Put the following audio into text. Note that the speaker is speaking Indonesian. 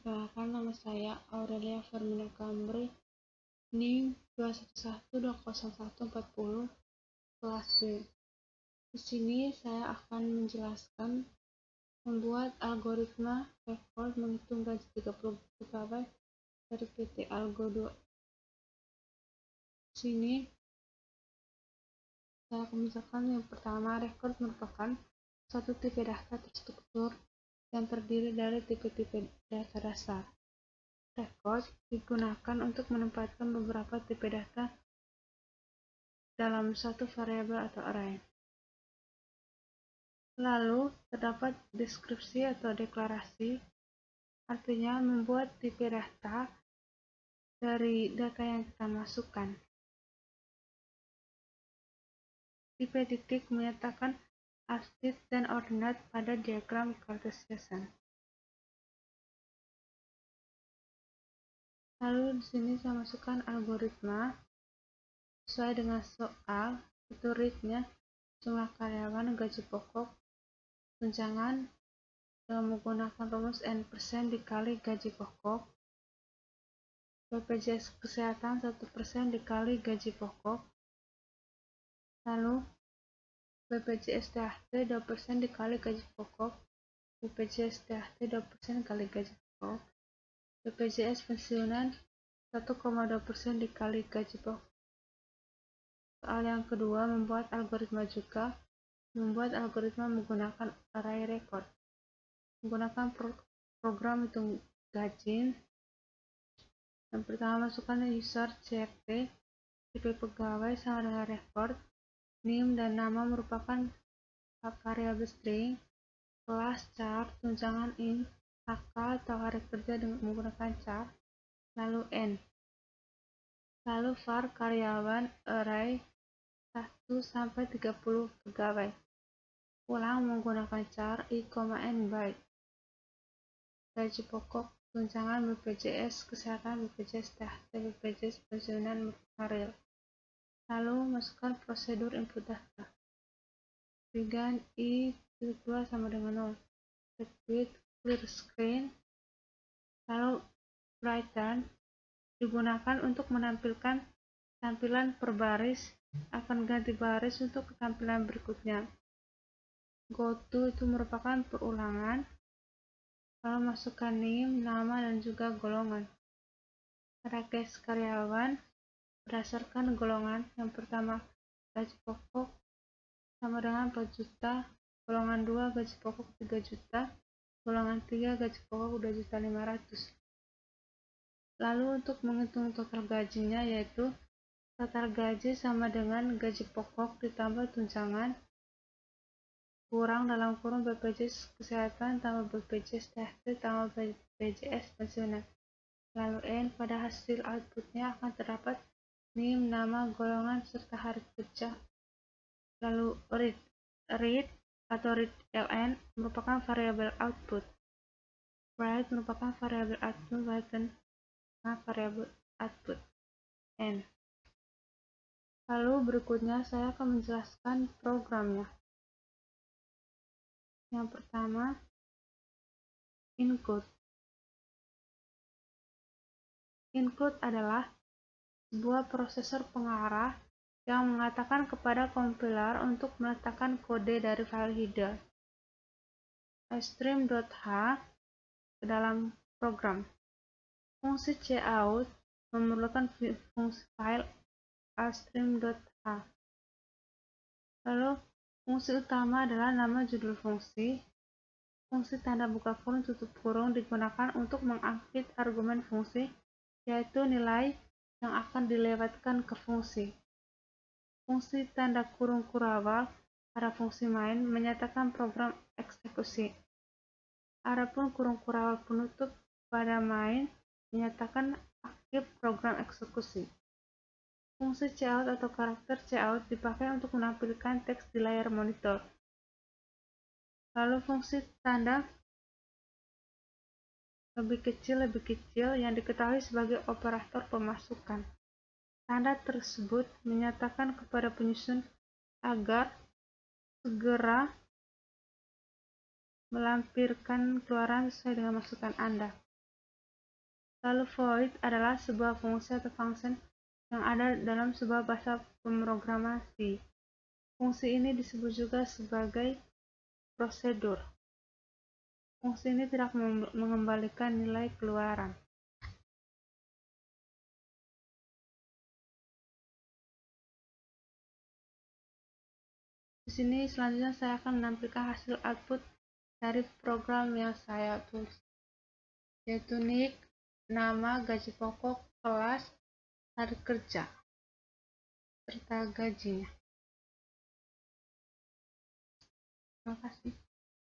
Perkenalkan, nama saya Aurelia Fermina Kambri, NIM 211200140, kelas B. Di sini saya akan menjelaskan membuat algoritma record menghitung gaji 30 pegawai dari PT Algo 2. Di sini saya akan menjelaskan yang pertama, record merupakan suatu tipe data terstruktur yang terdiri dari tipe-tipe data dasar. Record digunakan untuk menempatkan beberapa tipe data dalam suatu variabel atau array. Lalu, terdapat deskripsi atau deklarasi, artinya membuat tipe data dari data yang kita masukkan. Tipe titik menyatakan arti dan ordinat pada diagram Cartesian. Lalu di sini saya masukkan algoritma sesuai dengan soal, itu read-nya jumlah karyawan, gaji pokok, tunjangan dengan menggunakan rumus N% dikali gaji pokok, BPJS Kesehatan 1% dikali gaji pokok, lalu BPJS THT 2% dikali gaji pokok, BPJS THT 2% dikali gaji pokok, BPJS pensiunan 1,2% dikali gaji pokok. Soal yang kedua, membuat algoritma menggunakan array record. Menggunakan program hitung gaji. Yang pertama, masukkan user CRT, tipe pegawai sama dengan record, NIM dan nama merupakan variabel string, kelas char, tunjangan int, HK atau hari kerja dengan menggunakan char, lalu N. Lalu var karyawan array 1 sampai 30 pegawai. Ulang menggunakan char i, n byte. Gaji pokok, tunjangan BPJS Kesehatan, BPJS THT, BPJS pensiunan real. Lalu masukkan prosedur input data. Begin i 2 sama dengan 0. Repeat, clear screen. Lalu return digunakan untuk menampilkan tampilan per baris, akan ganti baris untuk tampilan berikutnya. Goto itu merupakan perulangan. Lalu masukkan NIM, nama dan juga golongan. Request karyawan berdasarkan golongan. Yang pertama, gaji pokok sama dengan 4 juta, golongan 2 gaji pokok 3 juta, golongan 3 gaji pokok 2.500.000. Lalu untuk menghitung total gajinya, yaitu total gaji sama dengan gaji pokok ditambah tunjangan kurang dalam kurung BPJS Kesehatan tambah BPJS THT tambah BPJS pensiunan. Lalu N, pada hasil outputnya akan terdapat NIM, nama, golongan, serta hari kerja. Lalu read atau readln merupakan variabel output. Write merupakan variabel output, dan variabel output N. Lalu berikutnya saya akan menjelaskan programnya. Yang pertama, include. Include adalah sebuah prosesor pengarah yang mengatakan kepada kompiler untuk meletakkan kode dari file header stream.h ke dalam program. Fungsi cout memerlukan fungsi file stream.h. Lalu fungsi utama adalah nama judul fungsi. Fungsi tanda buka kurung tutup kurung digunakan untuk mengaktifkan argumen fungsi, yaitu nilai yang akan dilewatkan ke fungsi. Fungsi tanda kurung kurawal pada fungsi main menyatakan program eksekusi. Adapun kurung kurawal penutup pada main menyatakan aktif program eksekusi. Fungsi cout atau karakter cout dipakai untuk menampilkan teks di layar monitor. Lalu fungsi tanda lebih kecil yang diketahui sebagai operator pemasukan. Tanda tersebut menyatakan kepada penyusun agar segera melampirkan keluaran sesuai dengan masukan Anda. Lalu void adalah sebuah fungsi atau function yang ada dalam sebuah bahasa pemrograman. Fungsi ini disebut juga sebagai prosedur. Fungsi ini tidak mengembalikan nilai keluaran. Di sini selanjutnya saya akan menampilkan hasil output dari program yang saya tulis, yaitu NIK, nama, gaji pokok, kelas, hari kerja, serta gajinya. Terima kasih.